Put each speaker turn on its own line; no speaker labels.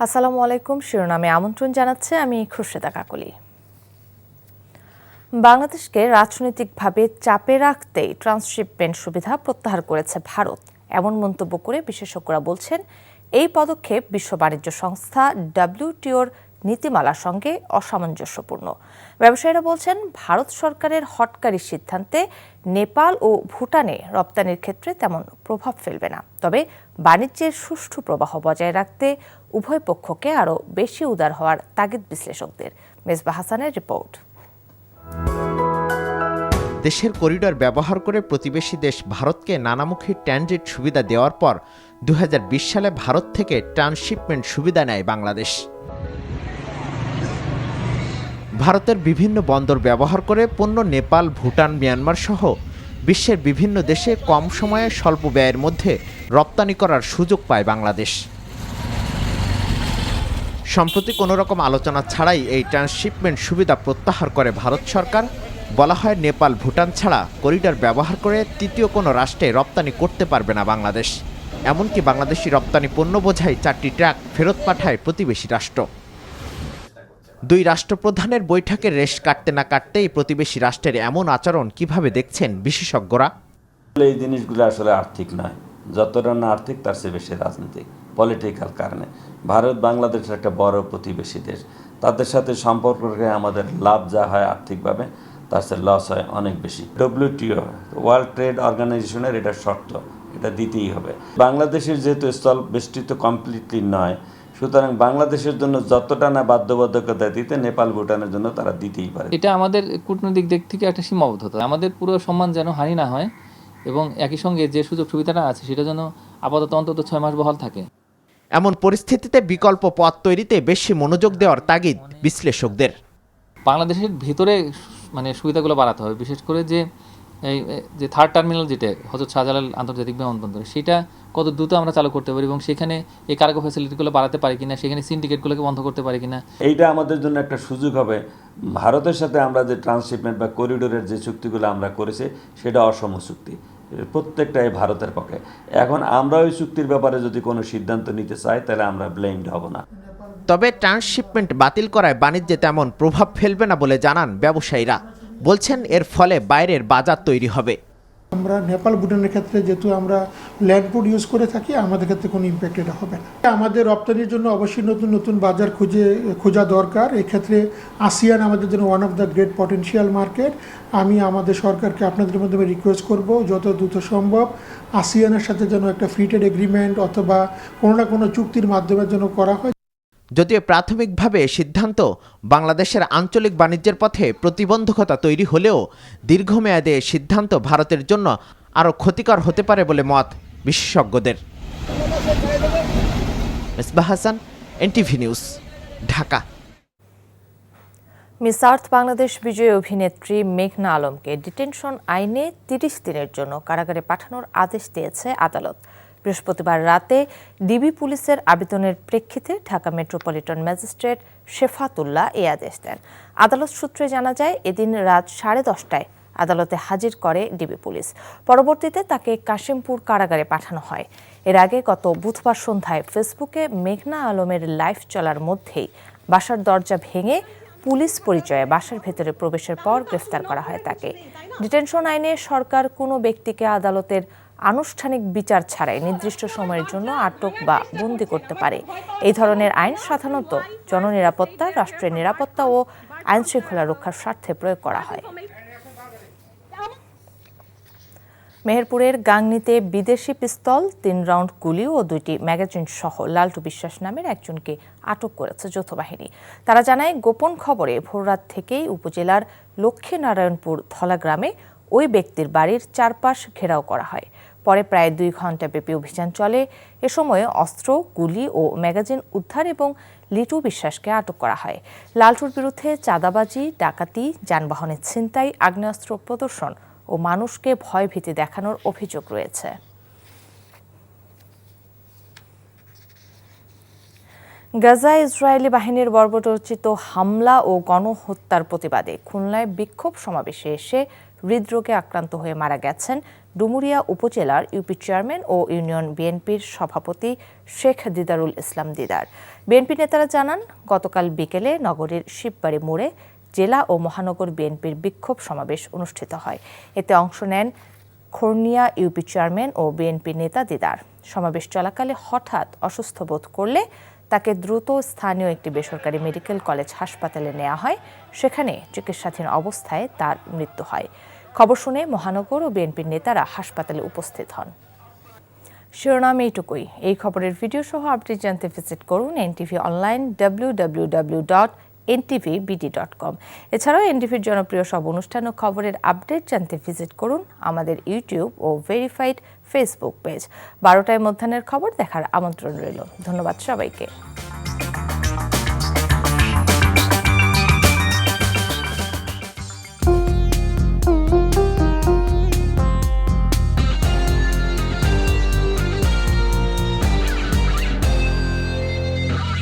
আসসালামু আলাইকুম। শিরোনামে আমন্ত্রণ জানাচ্ছে আমি খুরশেদা কাকলি। বাংলাদেশকে রাজনৈতিকভাবে চাপে রাখতেই ট্রান্সশিপমেন্ট সুবিধা প্রত্যাহার করেছে ভারত, এমন মন্তব্য করে বিশেষজ্ঞরা বলছেন এই পদক্ষেপ বিশ্ব বাণিজ্য সংস্থা ডব্লিউটিওর নীতিমালার সঙ্গে অসামঞ্জস্যপূর্ণ। ব্যবসায়ীরা বলছেন ভারত সরকারের হটকারী সিদ্ধান্তে নেপাল ও ভুটানে রপ্তানির ক্ষেত্রে তেমন প্রভাব ফেলবে না, তবে বাণিজ্যের সুষ্ঠু প্রবাহ বজায় রাখতে উভয় পক্ষকে আরও বেশি উদার হওয়ার তাগিদ বিশ্লেষকদের। মেজবা হাসানের রিপোর্ট।
দেশের করিডর ব্যবহার করে প্রতিবেশী দেশ ভারতকে নানামুখী ট্রানজিট সুবিধা দেওয়ার পর ২০২০ সালে ভারত থেকে ট্রান্সশিপমেন্ট সুবিধা নেয় বাংলাদেশ। ভারতের বিভিন্ন বন্দর ব্যবহার করে পণ্য নেপাল, ভুটান, মিয়ানমার সহ বিশ্বের বিভিন্ন দেশে কম সময়ে স্বল্প ব্যয়ের মধ্যে রপ্তানি করার সুযোগ পায় বাংলাদেশ। সম্প্রতি কোনো রকম আলোচনা ছাড়াই এই ট্রান্সশিপমেন্ট সুবিধা প্রত্যাহার করে ভারত সরকার। বলা হয় নেপাল, ভুটান ছাড়া করিডর ব্যবহার করে তৃতীয় কোনো রাষ্ট্রে রপ্তানি করতে পারবে না বাংলাদেশ। এমনকি বাংলাদেশি রপ্তানি পণ্য বোঝাই 4টি ট্রাক ফেরত পাঠায় প্রতিবেশী রাষ্ট্র। দুই রাষ্ট্রপ্রধানের বৈঠকের রেশ কাটতে না কাটতেই প্রতিবেশী রাষ্ট্রের এমন আচরণ কিভাবে দেখছেন বিশেষজ্ঞরা?
এই জিনিসগুলো আসলে আর্থিক নয়, যতটা না আর্থিক তার চেয়ে বেশি রাজনৈতিক, পলিটিক্যাল কারণে। ভারত বাংলাদেশের একটা বড় প্রতিবেশী দেশ, তাদের সাথে সম্পর্ক রেখে আমাদের লাভ যা হয় আর্থিকভাবে তার চেয়ে লস হয় অনেক বেশি। ডব্লিউটিও, ওয়ার্ল্ড ট্রেড অর্গানাইজেশনের এটা শর্ত, এটা দিতেই হবে। বাংলাদেশের যেহেতু স্থল বেষ্টিত কমপ্লিটলি নয়, সুতরাং বাংলাদেশের জন্য যতটা না বাধ্যবাধকতা দিতে, নেপাল, ভুটানের জন্য তারা দিতেই পারে।
এটা আমাদের কূটনৈতিক দিক থেকে একটা সীমাবদ্ধতা। আমাদের পুরো সম্মান যেন হানি না হয় এবং একই সঙ্গে যে সুযোগ সুবিধাটা আছে সেটা যেন আপাতত অন্তত 6 মাস বহাল থাকে।
এমন পরিস্থিতিতে বিকল্প পথ তৈরিতে বেশি মনোযোগ দেওয়ার তাগিদ বিশ্লেষকদের।
বাংলাদেশের ভিতরে সুবিধাগুলো বাড়াতে হবে, বিশেষ করে যে থার্ড টার্মিনাল, যেটা হযরত শাহজালাল আন্তর্জাতিক বিমানবন্দর, সেটা কত দ্রুত আমরা চালু করতে পারি এবং সেখানে এই কার্গো ফ্যাসিলিটিগুলো বাড়াতে পারি কিনা, সেখানে সিন্ডিকেটগুলোকে বন্ধ করতে পারি কিনা।
এইটা আমাদের জন্য একটা সুযোগ হবে। ভারতের সাথে আমরা যে ট্রান্সশিপমেন্ট বা করিডোরের যে চুক্তিগুলো আমরা করেছি সেটা অসম চুক্তি, প্রত্যেকটাই ভারতের পক্ষে। এখন আমরা ওই চুক্তির ব্যাপারে যদি কোনো সিদ্ধান্ত নিতে চাই তাহলে আমরা ব্লেমড হব না।
তবে ট্রান্সশিপমেন্ট বাতিল করায় বাণিজ্যে তেমন প্রভাব ফেলবে না বলে জানান ব্যবসায়ীরা। বলছেন এর ফলে বাইরের বাজার তৈরি হবে।
আমরা নেপাল, ভুটানের ক্ষেত্রে যেহেতু আমরা ল্যান্ড পোর্ট ইউজ করে থাকি, আমাদের ক্ষেত্রে কোনো ইম্প্যাক্ট এটা হবে না। আমাদের রপ্তানির জন্য অবশ্যই নতুন নতুন বাজার খোঁজা দরকার। এক্ষেত্রে আসিয়ান আমাদের জন্য one of the great potential market. আমি আমাদের সরকারকে আপনাদের মাধ্যমে রিকোয়েস্ট করব যত দ্রুত সম্ভব আসিয়ানের সাথে যেন একটা ফ্রি ট্রেড এগ্রিমেন্ট অথবা কোনো না কোনো চুক্তির মাধ্যমে যেন করা হয়।
যদিও প্রাথমিকভাবে সিদ্ধান্ত বাংলাদেশের আঞ্চলিক বাণিজ্যের পথে প্রতিবন্ধকতা তৈরি হলেও দীর্ঘমেয়াদে সিদ্ধান্ত ভারতের জন্য আরও ক্ষতিকর হতে পারে বলে মত বিশেষজ্ঞদের। Mezba Hasan, NTV news, Dhaka.
Miss Earth Bangladesh বিজয়ী অভিনেত্রী মেঘনা আলমকে ডিটেনশন আইনে 30 দিনের জন্য কারাগারে পাঠানোর আদেশ দিয়েছে আদালত। বৃহস্পতিবার রাতে ডিবি পুলিশের আবেদনের প্রেক্ষিতে ঢাকা মেট্রোপলিটন ম্যাজিস্ট্রেট শেফাতুল্লাহ এই আদেশ দেন। আদালত সূত্রে জানা যায়, এদিন রাত 10:30টায় আদালতে হাজির করে ডিবি পুলিশ। পরবর্তীতে তাকে কাশিমপুর কারাগারে পাঠানো হয়। এর আগে গত বুধবার সন্ধ্যায় ফেসবুকে মেঘনা আলমের লাইভ চলার মধ্যেই বাসার দরজা ভেঙে পুলিশ পরিচয়ে বাসার ভেতরে প্রবেশের পর গ্রেফতার করা হয় তাকে। ডিটেনশন আইনে সরকার কোনো ব্যক্তিকে আদালতের আনুষ্ঠানিক বিচার ছাড়াই নির্দিষ্ট সময়ের জন্য আটক বা বন্দী করতে পারে। এই ধরনের আইন সাধারণত জননিরাপত্তা, রাষ্ট্রের নিরাপত্তা ও আইন শৃঙ্খলা রক্ষার স্বার্থে প্রয়োগ করা হয়। মেহেরপুরের গাংনীতে বিদেশি পিস্তল, 3 রাউন্ড গুলি ও 2টি ম্যাগাজিন সহ লালটু বিশ্বাস নামের একজনকে আটক করেছে যৌথ বাহিনী। তারা জানায়, গোপন খবরে ভোররাত থেকেই উপজেলার লক্ষ্মীনারায়ণপুর ধলা গ্রামে ওই ব্যক্তির বাড়ির চারপাশ ঘেরাও করা হয়। পরে প্রায় 2 ঘণ্টাব্যাপী অভিযান চলে। এ সময়ে অস্ত্র, গুলি ও ম্যাগাজিন উদ্ধার এবং লিটু বিশ্বাসকে আটক করা হয়। লালটুর বিরুদ্ধে চাঁদাবাজি, ডাকাতি, যানবাহনের ছিনতাই, আগ্নেয়াস্ত্র প্রদর্শন ও মানুষকে ভয়ভীতি দেখানোর অভিযোগ রয়েছে। গাজায় ইসরায়েলি বাহিনীর বর্বরোচিত হামলা ও গণহত্যার প্রতিবাদে খুলনায় বিক্ষোভ সমাবেশে এসে হৃদরোগে আক্রান্ত হয়ে মারা গেছেন ডুমুরিয়া উপজেলার ইউপি চেয়ারম্যান ও ইউনিয়ন বিএনপির সভাপতি শেখ দিদারুল ইসলাম দিদার। বিএনপি নেতারা জানান, গতকাল বিকেলে নগরীর শিববাড়ি মোড়ে জেলা ও মহানগর বিএনপির বিক্ষোভ সমাবেশ অনুষ্ঠিত হয়। এতে অংশ নেন খোরনিয়া ইউপি চেয়ারম্যান ও বিএনপি নেতা দিদার। সমাবেশ চলাকালে হঠাৎ অসুস্থ বোধ করলে তাকে দ্রুত স্থানীয় একটি বেসরকারি মেডিকেল কলেজ হাসপাতালে নেওয়া হয়। সেখানে চিকিৎসাধীন অবস্থায় তার মৃত্যু হয়। খবর শুনে মহানগর ও বিএনপির নেতারা হাসপাতালে উপস্থিত হন। শিরোনাম এইটুকুই। এই খবরের ভিডিও সহ আপডেট জানতে ভিজিট করুন NTV অনলাইন www.ntvbd.com। এছাড়াও এনটিভির জনপ্রিয় সব অনুষ্ঠান ও খবরের আপডেট জানতে ভিজিট করুন আমাদের ইউটিউব ও ভেরিফাইড ফেসবুক পেজ। 12টায় মধ্যাহ্নের খবর দেখার আমন্ত্রণ রইল। ধন্যবাদ সবাইকে।